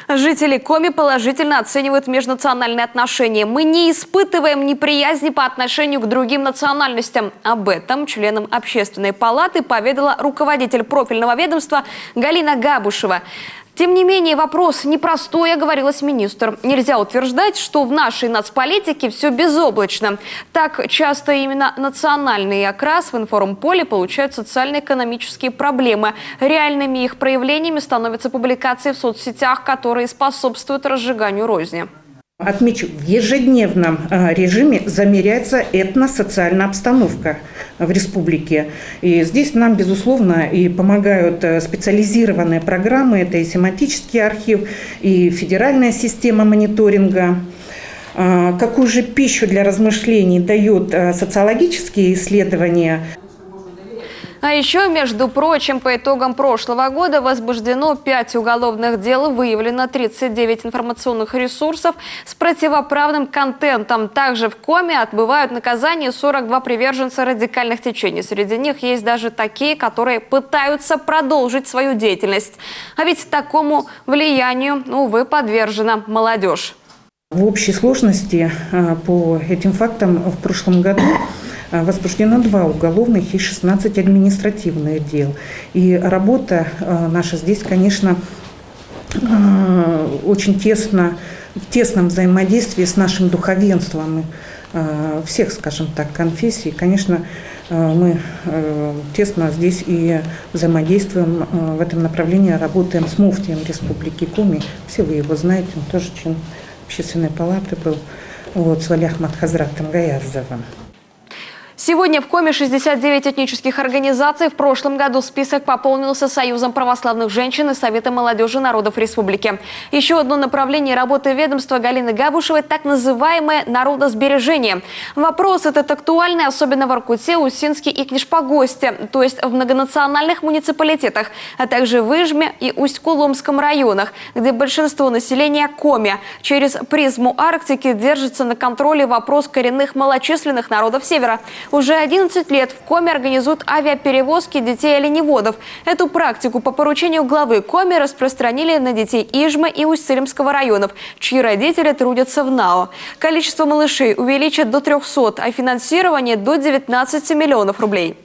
Жители Коми положительно оценивают межнациональные отношения. Мы не испытываем неприязни по отношению к другим национальностям. Об этом членам Общественной палаты поведала руководитель профильного ведомства Галина Габушева. Тем не менее, вопрос непростой, оговорилась министр. Нельзя утверждать, что в нашей нацполитике все безоблачно. Так часто именно национальный окрас в информполе получают социально-экономические проблемы. Реальными их проявлениями становятся публикации в соцсетях, которые способствуют разжиганию розни. Отмечу, в ежедневном режиме замеряется этносоциальная обстановка в республике. И здесь нам, безусловно, и помогают специализированные программы. Это и семантический архив, и федеральная система мониторинга. Какую же пищу для размышлений дают социологические исследования? А еще, между прочим, по итогам прошлого года возбуждено 5 уголовных дел, выявлено 39 информационных ресурсов с противоправным контентом. Также в Коми отбывают наказание 42 приверженца радикальных течений. Среди них есть даже такие, которые пытаются продолжить свою деятельность. А ведь такому влиянию, увы, подвержена молодежь. В общей сложности по этим фактам в прошлом году возбуждено 2 уголовных и 16 административных дел. И работа наша здесь, конечно, очень в тесном взаимодействии с нашим духовенством всех, скажем так, конфессий. Конечно, мы тесно здесь и взаимодействуем в этом направлении, работаем с муфтием Республики Коми. Все вы его знаете, он тоже член Общественной палаты был, с Вали Ахмад Хазратом Гаязовым. Сегодня в Коми 69 этнических организаций. В прошлом году список пополнился Союзом православных женщин и Советом молодежи народов республики. Еще одно направление работы ведомства Галины Габушевой – так называемое народосбережение. Вопрос этот актуальный, особенно в Воркуте, Усинске и Книшпогосте, то есть в многонациональных муниципалитетах, а также в Ижме и Усть-Куломском районах, где большинство населения Коми. Через призму Арктики держится на контроле вопрос коренных малочисленных народов Севера. Уже 11 лет в Коми организуют авиаперевозки детей-оленеводов. Эту практику по поручению главы Коми распространили на детей Ижмы и Усть-Цилимского районов, чьи родители трудятся в НАО. Количество малышей увеличат до 300, а финансирование до 19 миллионов рублей.